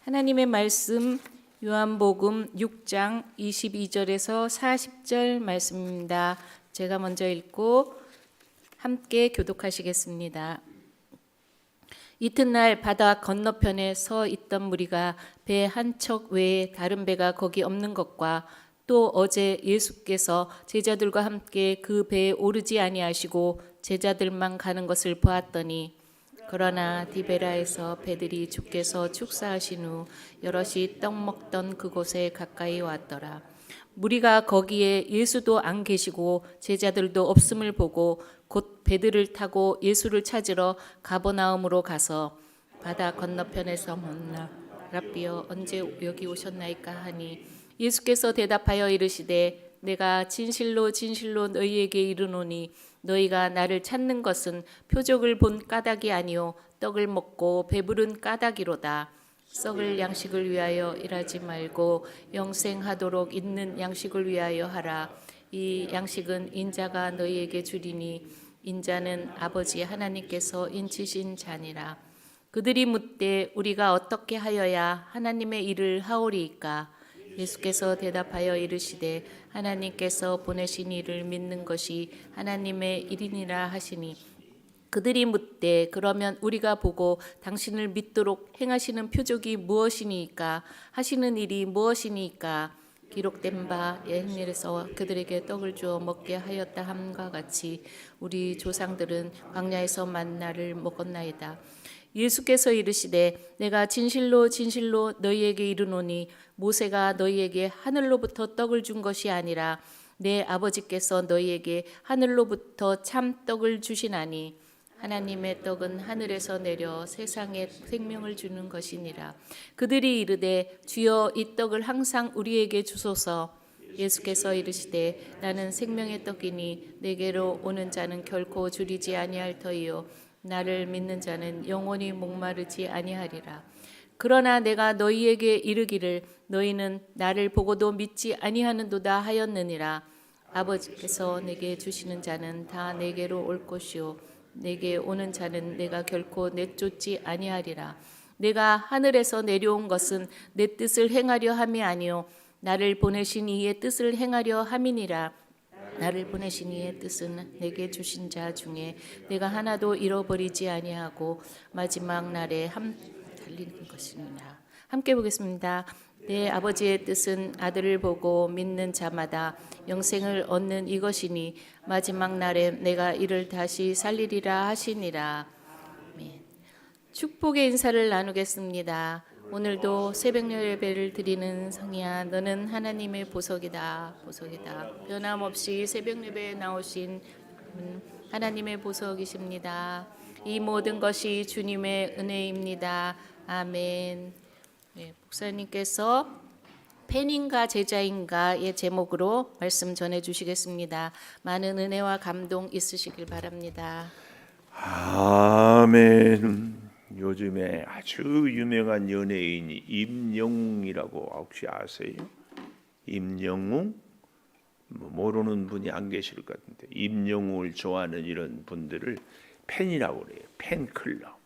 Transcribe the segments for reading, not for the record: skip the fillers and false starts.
하나님의 말씀 요한복음 6장 22절에서 40절 말씀입니다. 제가 먼저 읽고 함께 교독하시겠습니다. 이튿날 바다 건너편에 서 있던 무리가 배 한 척 외에 다른 배가 거기 없는 것과 또 어제 예수께서 제자들과 함께 그 배에 오르지 아니하시고 제자들만 가는 것을 보았더니 그러나 디베라에서 배들이 주께서 축사하신 후 여럿이 떡 먹던 그곳에 가까이 왔더라. 무리가 거기에 예수도 안 계시고 제자들도 없음을 보고 곧 배들을 타고 예수를 찾으러 가버나움으로 가서 바다 건너편에서 만나 랍비여 언제 여기 오셨나이까 하니 예수께서 대답하여 이르시되 내가 진실로 진실로 너희에게 이르노니 너희가 나를 찾는 것은 표적을 본 까닭이 아니요 떡을 먹고 배부른 까닭이로다. 썩을 양식을 위하여 일하지 말고 영생하도록 있는 양식을 위하여 하라. 이 양식은 인자가 너희에게 주리니 인자는 아버지 하나님께서 인치신 자니라. 그들이 묻되 우리가 어떻게 하여야 하나님의 일을 하오리이까? 예수께서 대답하여 이르시되 하나님께서 보내신 이를 믿는 것이 하나님의 일이니라 하시니 그들이 묻되 그러면 우리가 보고 당신을 믿도록 행하시는 표적이 무엇이니까 하시는 일이 무엇이니까 기록된 바 옛일에서 그들에게 떡을 주어 먹게 하였다 함과 같이 우리 조상들은 광야에서 만나를 먹었나이다. 예수께서 이르시되 내가 진실로 진실로 너희에게 이르노니 모세가 너희에게 하늘로부터 떡을 준 것이 아니라 내 아버지께서 너희에게 하늘로부터 참 떡을 주시나니 하나님의 떡은 하늘에서 내려 세상에 생명을 주는 것이니라. 그들이 이르되 주여 이 떡을 항상 우리에게 주소서. 예수께서 이르시되 나는 생명의 떡이니 내게로 오는 자는 결코 줄이지 아니할 터이요 나를 믿는 자는 영원히 목마르지 아니하리라. 그러나 내가 너희에게 이르기를 너희는 나를 보고도 믿지 아니하는도다 하였느니라. 아버지께서 내게 주시는 자는 다 내게로 올 것이요 내게 오는 자는 내가 결코 내쫓지 아니하리라. 내가 하늘에서 내려온 것은 내 뜻을 행하려 함이 아니요 나를 보내신 이의 뜻을 행하려 함이니라. 나를 보내신 이의 뜻은 내게 주신 자 중에 내가 하나도 잃어버리지 아니하고 마지막 날에 달리는 것이니라. 함께 보겠습니다. 내 아버지의 뜻은 아들을 보고 믿는 자마다 영생을 얻는 이것이니 마지막 날에 내가 이를 다시 살리리라 하시니라. 아멘. 축복의 인사를 나누겠습니다. 오늘도 새벽 예배를 드리는 성이야 너는 하나님의 보석이다. 보석이다. 변함없이 새벽 예배에 나오신 하나님의 보석이십니다. 이 모든 것이 주님의 은혜입니다. 아멘. 네, 목사님께서 팬인가 제자인가의 제목으로 말씀 전해주시겠습니다. 많은 은혜와 감동 있으시길 바랍니다. 아멘. 요즘에 아주 유명한 연예인이 임영웅이라고 혹시 아세요? 임영웅? 모르는 분이 안 계실 것 같은데 임영웅을 좋아하는 이런 분들을 팬이라고 그래요. 팬클럽.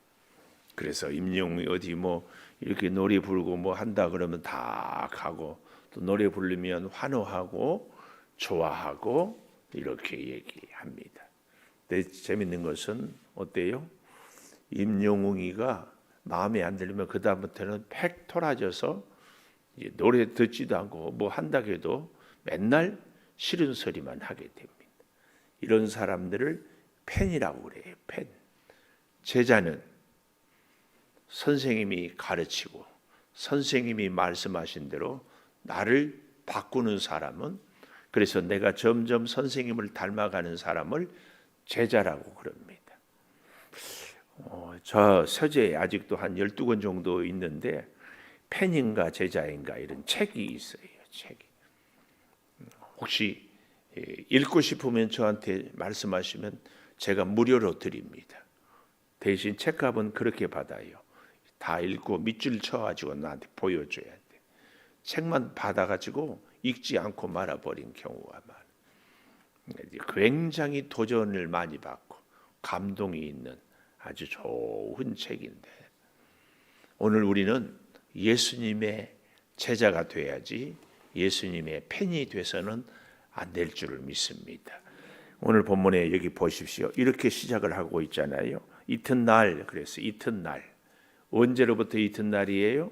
그래서 임영웅이 어디 뭐 이렇게 노래 부르고 뭐 한다 그러면 다 가고 또 노래 부르면 환호하고 좋아하고 이렇게 얘기합니다. 근데 재밌는 것은 어때요? 임영웅이가 마음에 안 들면 그 다음부터는 팩 토라져서 노래 듣지도 않고 뭐 한다고 해도 맨날 싫은 소리만 하게 됩니다. 이런 사람들을 팬이라고 그래요. 팬. 제자는 선생님이 가르치고 선생님이 말씀하신 대로 나를 바꾸는 사람은, 그래서 내가 점점 선생님을 닮아가는 사람을 제자라고 그럽니다. 저 서재에 아직도 한 12권 정도 있는데 팬인가 제자인가 이런 책이 있어요. 책이. 혹시 읽고 싶으면 저한테 말씀하시면 제가 무료로 드립니다. 대신 책값은 그렇게 받아요. 다 읽고 밑줄 쳐가지고 나한테 보여줘야 돼. 책만 받아가지고 읽지 않고 말아버린 경우가 많아요. 굉장히 도전을 많이 받고 감동이 있는 아주 좋은 책인데 오늘 우리는 예수님의 제자가 돼야지 예수님의 팬이 돼서는 안 될 줄을 믿습니다. 오늘 본문에 여기 보십시오. 이렇게 시작을 하고 있잖아요. 이튿날, 그래서 이튿날. 언제로부터 이튿날이에요?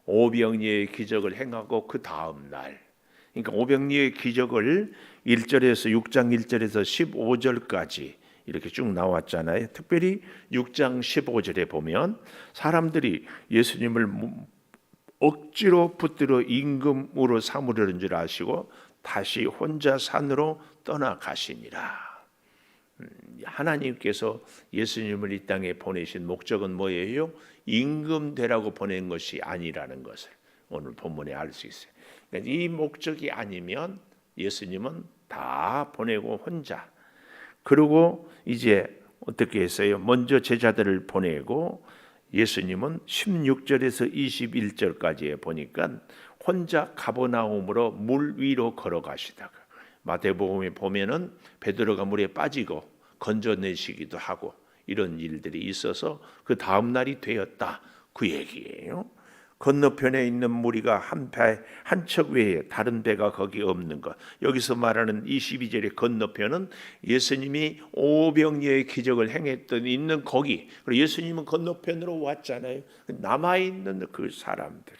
오병이어의 기적을 행하고 그 다음 날. 그러니까 오병이어의 기적을 1절에서 6장 1절에서 15절까지 이렇게 쭉 나왔잖아요. 특별히 6장 15절에 보면 사람들이 예수님을 억지로 붙들어 임금으로 삼으려는 줄 아시고 다시 혼자 산으로 떠나가시니라. 하나님께서 예수님을 이 땅에 보내신 목적은 뭐예요? 임금 되라고 보낸 것이 아니라는 것을 오늘 본문에 알 수 있어요. 그러니까 이 목적이 아니면 예수님은 다 보내고 혼자. 그리고 이제 어떻게 했어요? 먼저 제자들을 보내고 예수님은 16절에서 21절까지에 보니까 혼자 가버나움으로 물 위로 걸어가시다가 마태복음에 보면은 베드로가 물에 빠지고 건져내시기도 하고 이런 일들이 있어서 그 다음 날이 되었다 그 얘기예요. 건너편에 있는 무리가 한 척 외에 다른 배가 거기 없는 것. 여기서 말하는 22절의 건너편은 예수님이 오병이어의 기적을 행했던 있는 거기. 그리고 예수님은 건너편으로 왔잖아요. 남아있는 그 사람들.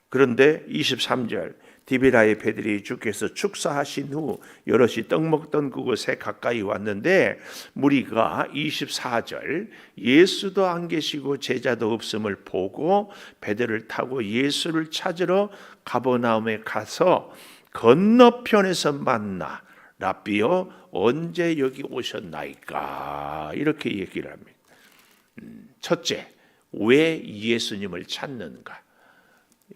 그런데 23절 디베라의 배들이 주께서 축사하신 후 여럿이 떡 먹던 그곳에 가까이 왔는데 무리가 24절 예수도 안 계시고 제자도 없음을 보고 배들을 타고 예수를 찾으러 가버나움에 가서 건너편에서 만나 랍비여 언제 여기 오셨나이까 이렇게 얘기를 합니다. 첫째, 왜 예수님을 찾는가?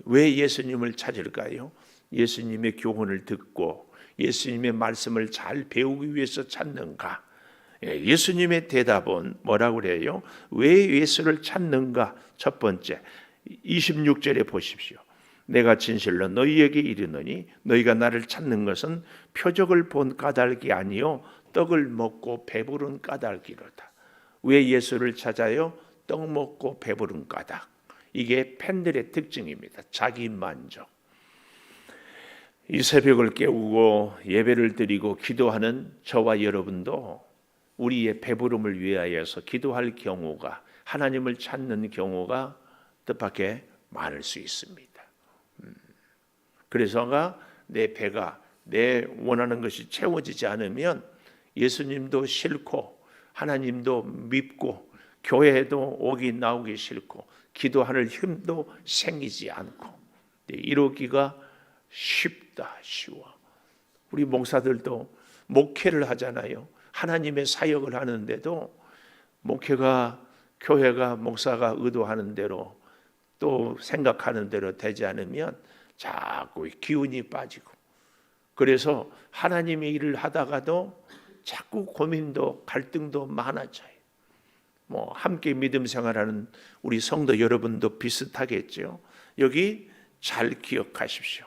왜 예수님을 찾을까요? 예수님의 교훈을 듣고 예수님의 말씀을 잘 배우기 위해서 찾는가? 예수님의 대답은 뭐라고 그래요? 왜 예수를 찾는가? 첫 번째 26절에 보십시오. 내가 진실로 너희에게 이르노니 너희가 나를 찾는 것은 표적을 본 까닭이 아니요 떡을 먹고 배부른 까닭이로다. 왜 예수를 찾아요? 떡 먹고 배부른 까닭. 이게 팬들의 특징입니다. 자기 만족. 이 새벽을 깨우고 예배를 드리고 기도하는 저와 여러분도 우리의 배부름을 위하여서 기도할 경우가 하나님을 찾는 경우가 뜻밖의 많을 수 있습니다. 그래서가 내 배가 내 원하는 것이 채워지지 않으면 예수님도 싫고 하나님도 밉고 교회에도 오기 나오기 싫고 기도할 힘도 생기지 않고 이러기가 쉬워. 우리 목사들도 목회를 하잖아요. 하나님의 사역을 하는데도 목회가 교회가 목사가 의도하는 대로 또 생각하는 대로 되지 않으면 자꾸 기운이 빠지고 그래서 하나님의 일을 하다가도 자꾸 고민도 갈등도 많아져요. 함께 믿음 생활하는 우리 성도 여러분도 비슷하겠죠. 여기 잘 기억하십시오.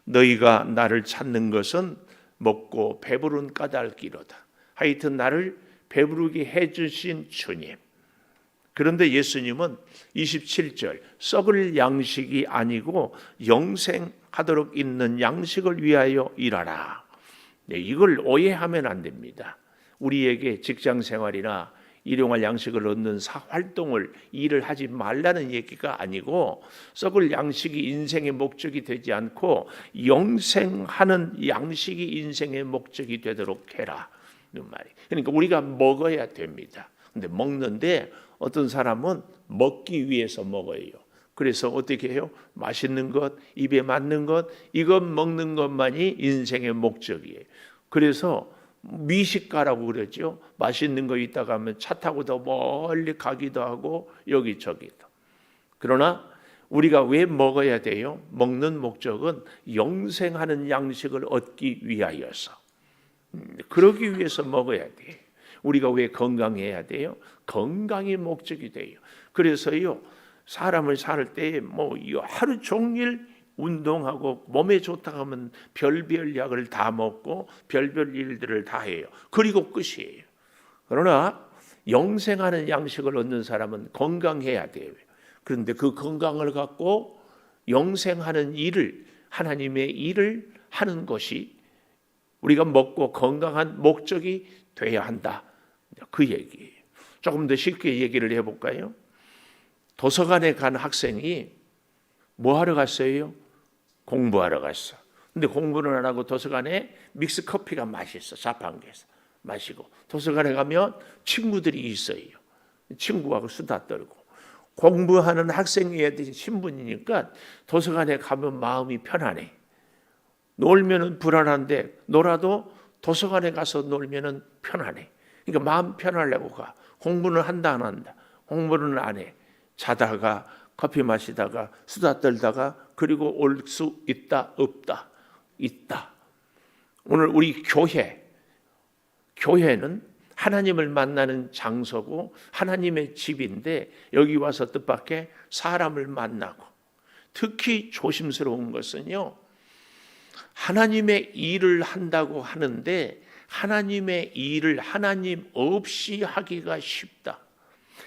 너희가 나를 찾는 것은 먹고 배부른 까닭이로다. 하여튼 나를 배부르게 해주신 주님. 그런데 예수님은 27절 썩을 양식이 아니고 영생하도록 있는 양식을 위하여 일하라. 이걸 오해하면 안 됩니다. 우리에게 직장 생활이나 일용할 양식을 얻는 활동을 일을 하지 말라는 얘기가 아니고 썩을 양식이 인생의 목적이 되지 않고 영생하는 양식이 인생의 목적이 되도록 해라. 그러니까 우리가 먹어야 됩니다. 근데 먹는데 어떤 사람은 먹기 위해서 먹어요. 그래서 어떻게 해요? 맛있는 것, 입에 맞는 것, 이것 먹는 것만이 인생의 목적이에요. 그래서 미식가라고 그러죠. 맛있는 거 있다가 하면 차 타고 더 멀리 가기도 하고 여기저기도. 그러나 우리가 왜 먹어야 돼요? 먹는 목적은 영생하는 양식을 얻기 위하여서. 그러기 위해서 먹어야 돼요. 우리가 왜 건강해야 돼요? 건강이 목적이 돼요. 그래서요 사람을 살 때 하루 종일 운동하고 몸에 좋다 하면 별별 약을 다 먹고 별별 일들을 다 해요. 그리고 끝이에요. 그러나 영생하는 양식을 얻는 사람은 건강해야 돼요. 그런데 그 건강을 갖고 영생하는 일을, 하나님의 일을 하는 것이 우리가 먹고 건강한 목적이 돼야 한다. 그 얘기예요. 조금 더 쉽게 얘기를 해볼까요? 도서관에 간 학생이 뭐 하러 갔어요? 공부하러 갔어. 근데 공부는 안 하고 도서관에 믹스 커피가 맛있어. 자판기에서 마시고 도서관에 가면 친구들이 있어요. 친구하고 수다 떨고. 공부하는 학생이어야 될 신분이니까 도서관에 가면 마음이 편안해. 놀면은 불안한데 놀아도 도서관에 가서 놀면은 편안해. 그러니까 마음 편하려고 가. 공부는 한다 안 한다. 공부는 안 해. 자다가 커피 마시다가 수다 떨다가 그리고 올 수 있다 없다. 있다. 오늘 우리 교회는 하나님을 만나는 장소고 하나님의 집인데 여기 와서 뜻밖의 사람을 만나고 특히 조심스러운 것은요. 하나님의 일을 한다고 하는데 하나님의 일을 하나님 없이 하기가 쉽다.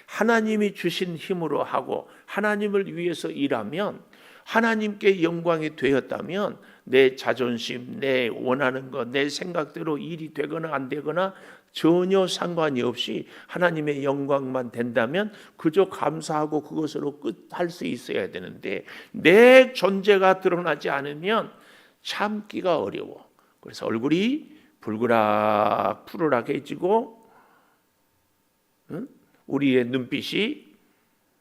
하나님이 주신 힘으로 하고 하나님을 위해서 일하면 하나님께 영광이 되었다면 내 자존심, 내 원하는 것, 내 생각대로 일이 되거나 안 되거나 전혀 상관이 없이 하나님의 영광만 된다면 그저 감사하고 그것으로 끝할 수 있어야 되는데 내 존재가 드러나지 않으면 참기가 어려워. 그래서 얼굴이 불그락 푸르락해지고 우리의 눈빛이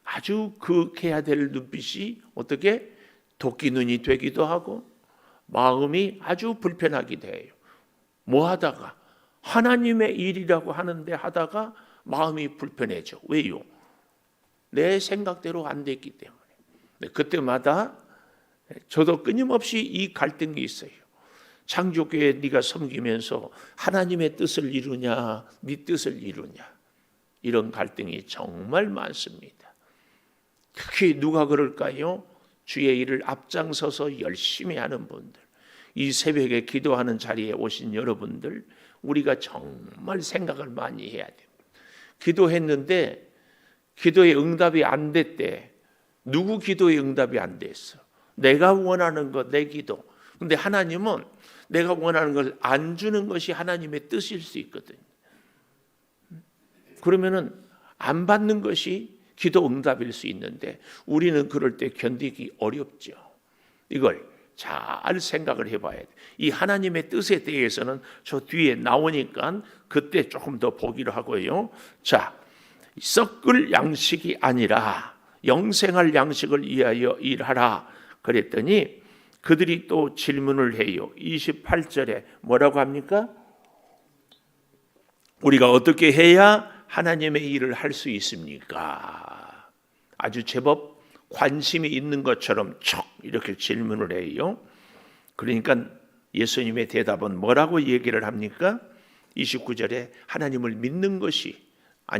아주 극해야 될 눈빛이 어떻게 도끼 눈이 되기도 하고 마음이 아주 불편하기도 해요. 뭐 하다가 하나님의 일이라고 하는데 하다가 마음이 불편해져. 왜요? 내 생각대로 안 됐기 때문에. 그때마다 저도 끊임없이 이 갈등이 있어요. 창조교회 네가 섬기면서 하나님의 뜻을 이루냐 네 뜻을 이루냐 이런 갈등이 정말 많습니다. 특히 누가 그럴까요? 주의 일을 앞장서서 열심히 하는 분들, 이 새벽에 기도하는 자리에 오신 여러분들, 우리가 정말 생각을 많이 해야 됩니다. 기도했는데 기도의 응답이 안 됐대. 누구 기도의 응답이 안 됐어? 내가 원하는 것, 내 기도. 근데 하나님은 내가 원하는 걸 안 주는 것이 하나님의 뜻일 수 있거든요. 그러면은 안 받는 것이 기도 응답일 수 있는데 우리는 그럴 때 견디기 어렵죠. 이걸 잘 생각을 해봐야 돼. 이 하나님의 뜻에 대해서는 저 뒤에 나오니까 그때 조금 더 보기로 하고요. 자, 썩을 양식이 아니라 영생할 양식을 위하여 일하라 그랬더니 그들이 또 질문을 해요. 28절에 뭐라고 합니까? 우리가 어떻게 해야 하나님의 일을 할 수 있습니까? 아주 제법 관심이 있는 것처럼 척 이렇게 질문을 해요. 그러니까 예수님의 대답은 뭐라고 얘기를 합니까? 29절에 하나님을 믿는 것이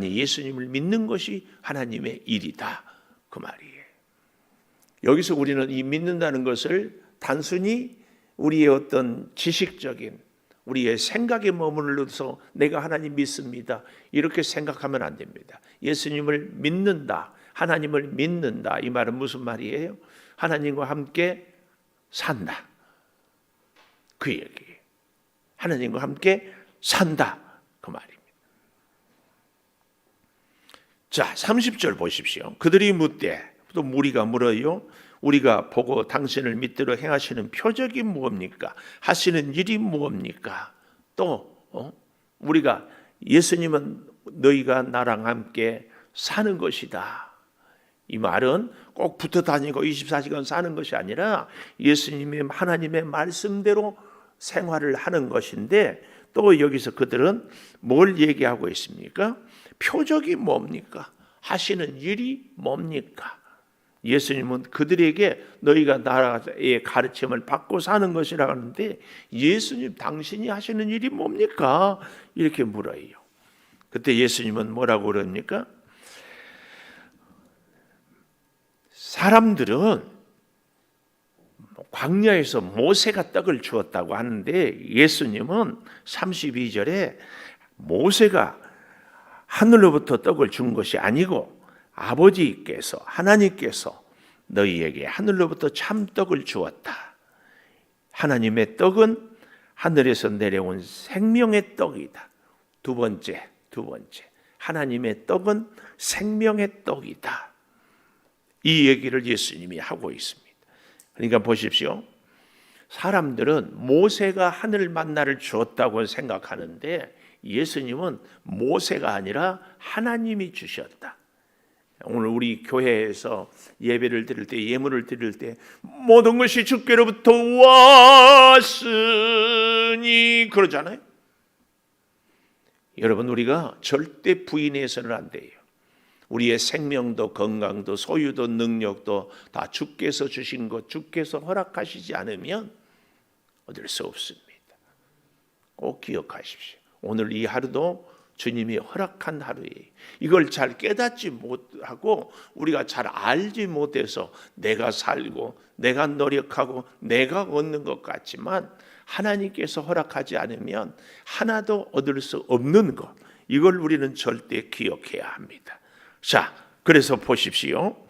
예수님을 믿는 것이 하나님의 일이다. 그 말이에요. 여기서 우리는 이 믿는다는 것을 단순히 우리의 어떤 지식적인 우리의 생각에 머물러서 내가 하나님 믿습니다. 이렇게 생각하면 안 됩니다. 예수님을 믿는다. 하나님을 믿는다. 이 말은 무슨 말이에요? 하나님과 함께 산다. 그 얘기예요. 하나님과 함께 산다. 그 말입니다. 자, 30절 보십시오. 그들이 묻되 또 무리가 물어요. 우리가 보고 당신을 믿도록 행하시는 표적이 무엇입니까? 하시는 일이 무엇입니까? 또 우리가 예수님은 너희가 나랑 함께 사는 것이다. 이 말은 꼭 붙어 다니고 24시간 사는 것이 아니라 예수님의 하나님의 말씀대로 생활을 하는 것인데 또 여기서 그들은 뭘 얘기하고 있습니까? 표적이 뭡니까? 하시는 일이 뭡니까? 예수님은 그들에게 너희가 나라의 가르침을 받고 사는 것이라 하는데 예수님 당신이 하시는 일이 뭡니까? 이렇게 물어요. 그때 예수님은 뭐라고 그럽니까? 사람들은 광야에서 모세가 떡을 주었다고 하는데 예수님은 32절에 모세가 하늘로부터 떡을 준 것이 아니고 아버지께서 하나님께서 너희에게 하늘로부터 참떡을 주었다. 하나님의 떡은 하늘에서 내려온 생명의 떡이다. 두 번째 하나님의 떡은 생명의 떡이다. 이 얘기를 예수님이 하고 있습니다. 그러니까 보십시오. 사람들은 모세가 하늘 만나를 주었다고 생각하는데 예수님은 모세가 아니라 하나님이 주셨다. 오늘 우리 교회에서 예배를 드릴 때, 예물을 드릴 때 모든 것이 주께로부터 왔으니 그러잖아요. 여러분, 우리가 절대 부인해서는 안 돼요. 우리의 생명도 건강도 소유도 능력도 다 주께서 주신 것, 주께서 허락하시지 않으면 얻을 수 없습니다. 꼭 기억하십시오. 오늘 이 하루도 주님이 허락한 하루예요. 이걸 잘 깨닫지 못하고 우리가 잘 알지 못해서 내가 살고 내가 노력하고 내가 얻는 것 같지만 하나님께서 허락하지 않으면 하나도 얻을 수 없는 것, 이걸 우리는 절대 기억해야 합니다. 자, 그래서 보십시오.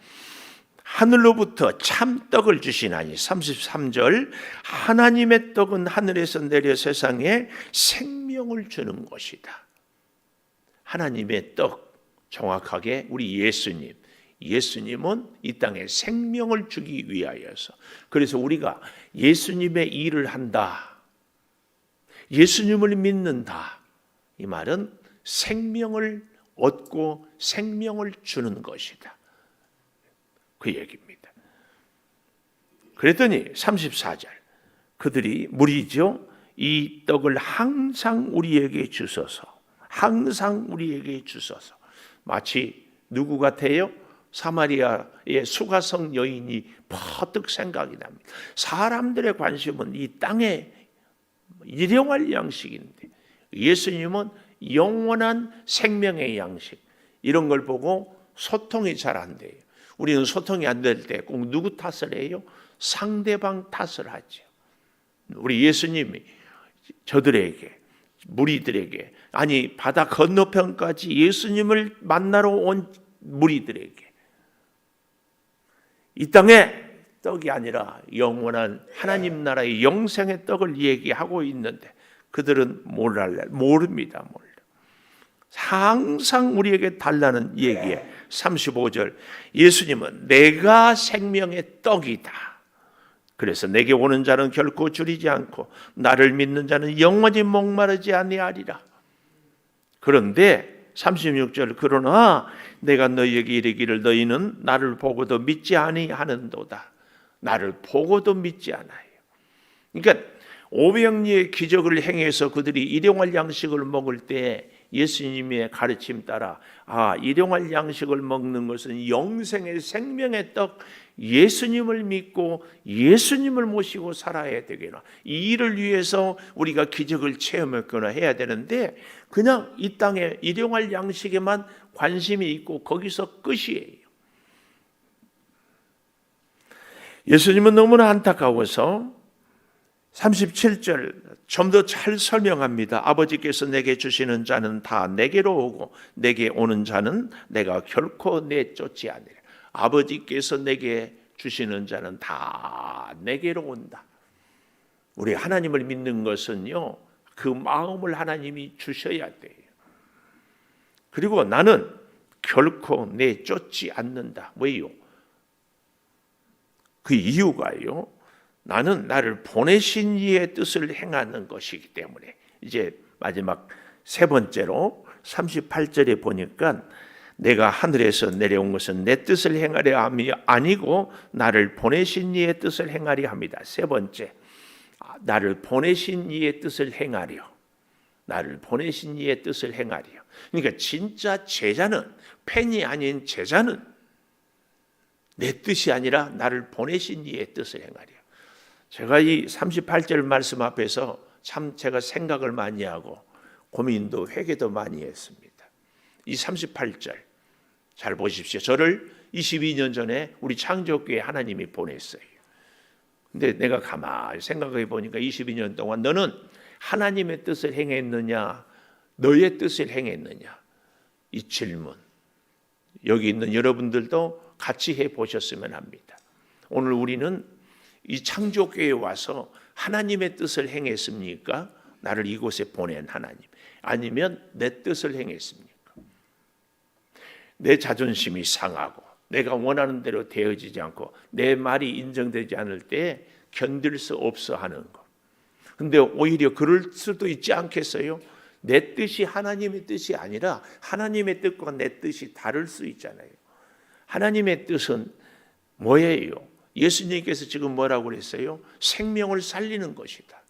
하늘로부터 참떡을 주시나니 33절, 하나님의 떡은 하늘에서 내려 세상에 생명을 주는 것이다. 하나님의 떡, 정확하게 우리 예수님은 이 땅에 생명을 주기 위하여서, 그래서 우리가 예수님의 일을 한다, 예수님을 믿는다, 이 말은 생명을 얻고 생명을 주는 것이다, 그 얘기입니다. 그랬더니 34절, 그들이 무리죠, 이 떡을 항상 우리에게 주소서, 항상 우리에게 주소서. 마치 누구 같아요? 사마리아의 수가성 여인이 퍼뜩 생각이 납니다. 사람들의 관심은 이 땅에 일용할 양식인데 예수님은 영원한 생명의 양식, 이런 걸 보고 소통이 잘 안 돼요. 우리는 소통이 안 될 때 꼭 누구 탓을 해요? 상대방 탓을 하죠. 우리 예수님이 저들에게, 무리들에게, 아니 바다 건너편까지 예수님을 만나러 온 무리들에게 이 땅에 떡이 아니라 영원한 하나님 나라의 영생의 떡을 얘기하고 있는데 그들은 모릅니다. 항상 우리에게 달라는 얘기에 35절, 예수님은 내가 생명의 떡이다. 그래서 내게 오는 자는 결코 줄이지 않고 나를 믿는 자는 영원히 목마르지 아니하리라. 그런데 36절, 그러나 내가 너희에게 이르기를 너희는 나를 보고도 믿지 아니하는도다. 나를 보고도 믿지 않아요. 그러니까 오병이의 기적을 행해서 그들이 일용할 양식을 먹을 때 예수님의 가르침 따라 일용할 양식을 먹는 것은 영생의 생명의 떡, 예수님을 믿고 예수님을 모시고 살아야 되겠나, 이 일을 위해서 우리가 기적을 체험했거나 해야 되는데 그냥 이 땅에 일용할 양식에만 관심이 있고 거기서 끝이에요. 예수님은 너무나 안타까워서 37절 좀 더 잘 설명합니다. 아버지께서 내게 주시는 자는 다 내게로 오고 내게 오는 자는 내가 결코 내쫓지 않으리라. 아버지께서 내게 주시는 자는 다 내게로 온다. 우리 하나님을 믿는 것은요, 그 마음을 하나님이 주셔야 돼요. 그리고 나는 결코 내쫓지 않는다. 왜요? 그 이유가요, 나는 나를 보내신 이의 뜻을 행하는 것이기 때문에. 이제 마지막 세 번째로 38절에 보니까 내가 하늘에서 내려온 것은 내 뜻을 행하려 함이 아니고 나를 보내신 이의 뜻을 행하려 합니다. 세 번째, 나를 보내신 이의 뜻을 행하려, 나를 보내신 이의 뜻을 행하려. 그러니까 진짜 제자는, 팬이 아닌 제자는 내 뜻이 아니라 나를 보내신 이의 뜻을 행하려. 제가 이 38절 말씀 앞에서 참 제가 생각을 많이 하고 고민도 회개도 많이 했습니다. 이 38절 잘 보십시오. 저를 22년 전에 우리 창조교회 하나님이 보냈어요. 근데 내가 가만히 생각해 보니까 22년 동안 너는 하나님의 뜻을 행했느냐, 너의 뜻을 행했느냐, 이 질문, 여기 있는 여러분들도 같이 해보셨으면 합니다. 오늘 우리는 이 창조교회에 와서 하나님의 뜻을 행했습니까? 나를 이곳에 보낸 하나님. 아니면 내 뜻을 행했습니까? 내 자존심이 상하고 내가 원하는 대로 되어지지 않고 내 말이 인정되지 않을 때 견딜 수 없어 하는 것. 근데 오히려 그럴 수도 있지 않겠어요? 내 뜻이 하나님의 뜻이 아니라 하나님의 뜻과 내 뜻이 다를 수 있잖아요. 하나님의 뜻은 뭐예요? 예수님께서 지금 뭐라고 그랬어요? 생명을 살리는 것이다.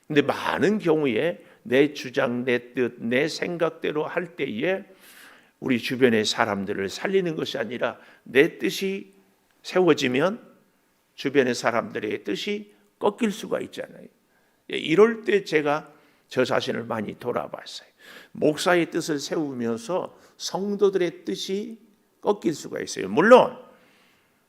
근데 많은 경우에 내 주장, 내 뜻, 내 생각대로 할 때에 우리 주변의 사람들을 살리는 것이 아니라 내 뜻이 세워지면 주변의 사람들의 뜻이 꺾일 수가 있잖아요. 이럴 때 제가 저 자신을 많이 돌아봤어요. 목사의 뜻을 세우면서 성도들의 뜻이 꺾일 수가 있어요. 물론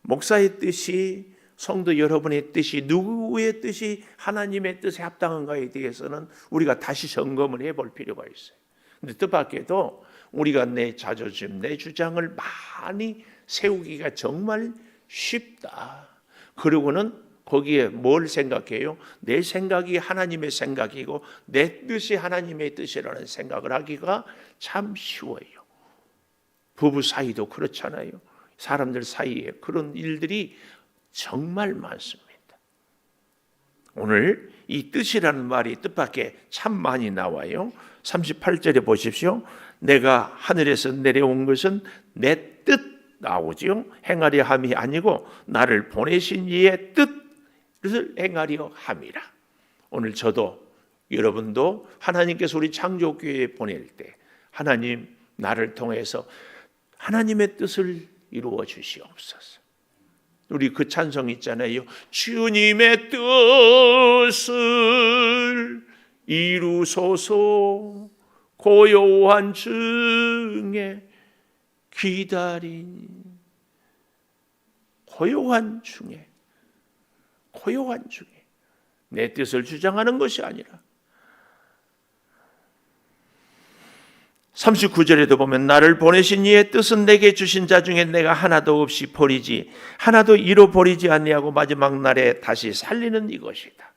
목사의 뜻이, 성도 여러분의 뜻이, 누구의 뜻이 하나님의 뜻에 합당한가에 대해서는 우리가 다시 점검을 해볼 필요가 있어요. 근데 뜻밖에도 우리가 내 자존심, 내 주장을 많이 세우기가 정말 쉽다. 그리고는 거기에 뭘 생각해요? 내 생각이 하나님의 생각이고 내 뜻이 하나님의 뜻이라는 생각을 하기가 참 쉬워요. 부부 사이도 그렇잖아요. 사람들 사이에 그런 일들이 정말 많습니다. 오늘 이 뜻이라는 말이 뜻밖에 참 많이 나와요. 38절에 보십시오. 내가 하늘에서 내려온 것은 내 뜻 나오죠. 행하려 함이 아니고 나를 보내신 이의 뜻을 행하려 함이라. 오늘 저도 여러분도 하나님께서 우리 창조교회에 보낼 때 하나님 나를 통해서 하나님의 뜻을 이루어 주시옵소서. 우리 그 찬송 있잖아요. 주님의 뜻을 이루소서 고요한 중에 기다린 고요한 중에 내 뜻을 주장하는 것이 아니라 39절에도 보면 나를 보내신 이의 뜻은 내게 주신 자 중에 내가 하나도 없이 버리지 하나도 이로 버리지 아니하고 마지막 날에 다시 살리는 이것이다.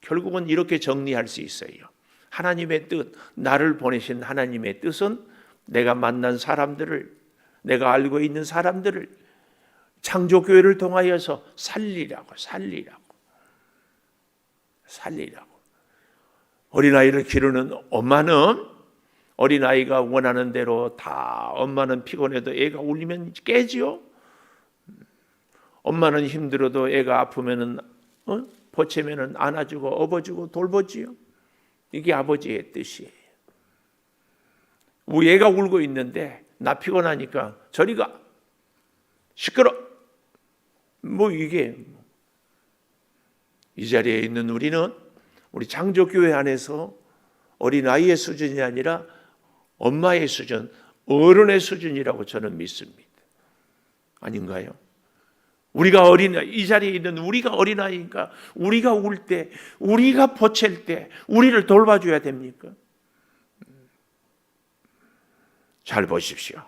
결국은 이렇게 정리할 수 있어요. 하나님의 뜻, 나를 보내신 하나님의 뜻은 내가 만난 사람들을, 내가 알고 있는 사람들을 창조교회를 통하여서 살리라고. 어린아이를 기르는 엄마는 어린아이가 원하는 대로 다, 엄마는 피곤해도 애가 울리면 깨지요. 엄마는 힘들어도 애가 아프면은 보채면은 안아주고 업어주고 돌보지요. 이게 아버지의 뜻이에요. 우리 애가 울고 있는데 나 피곤하니까 저리 가, 시끄러. 이게 이 자리에 있는 우리는 우리 창조교회 안에서 어린아이의 수준이 아니라 엄마의 수준, 어른의 수준이라고 저는 믿습니다. 아닌가요? 우리가 이 자리에 있는 우리가 어린아이니까 우리가 울 때, 우리가 보챌 때 우리를 돌봐줘야 됩니까? 잘 보십시오.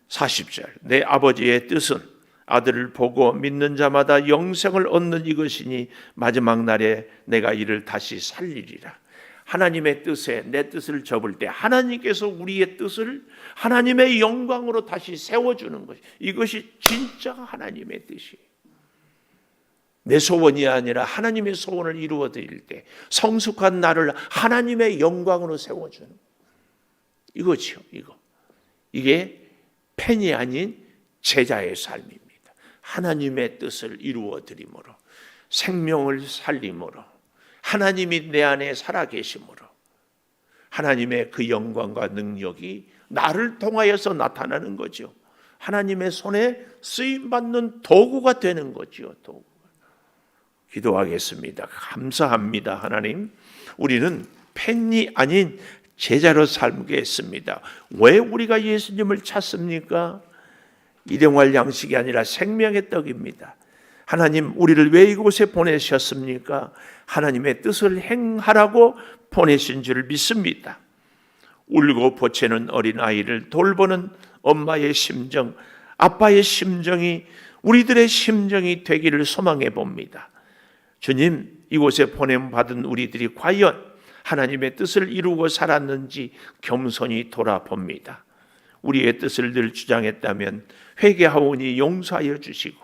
40절 내 아버지의 뜻은 아들을 보고 믿는 자마다 영생을 얻는 이것이니 마지막 날에 내가 이를 다시 살리리라. 하나님의 뜻에 내 뜻을 접을 때 하나님께서 우리의 뜻을 하나님의 영광으로 다시 세워주는 것, 이것이 진짜 하나님의 뜻이에요. 내 소원이 아니라 하나님의 소원을 이루어 드릴 때 성숙한 나를 하나님의 영광으로 세워주는 이거죠. 이게 팬이 아닌 제자의 삶입니다. 하나님의 뜻을 이루어 드림으로, 생명을 살림으로, 하나님이 내 안에 살아계심으로 하나님의 그 영광과 능력이 나를 통하여서 나타나는 거죠. 하나님의 손에 쓰임받는 도구가 되는 거죠. 기도하겠습니다. 감사합니다. 하나님, 우리는 팬이 아닌 제자로 살겠습니다. 왜 우리가 예수님을 찾습니까? 일용할 양식이 아니라 생명의 떡입니다. 하나님, 우리를 왜 이곳에 보내셨습니까? 하나님의 뜻을 행하라고 보내신 줄 믿습니다. 울고 보채는 어린아이를 돌보는 엄마의 심정, 아빠의 심정이 우리들의 심정이 되기를 소망해 봅니다. 주님, 이곳에 보냄받은 우리들이 과연 하나님의 뜻을 이루고 살았는지 겸손히 돌아봅니다. 우리의 뜻을 늘 주장했다면 회개하오니 용서하여 주시고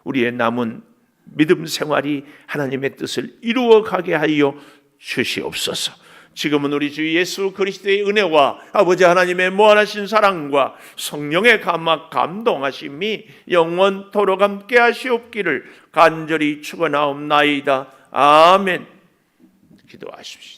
우리의 남은 믿음 생활이 하나님의 뜻을 이루어가게 하여 주시옵소서. 지금은 우리 주 예수 그리스도의 은혜와 아버지 하나님의 무한하신 사랑과 성령의 감동하심이 영원토록 함께 하시옵기를 간절히 축원하옵나이다. 아멘. 기도하십시오.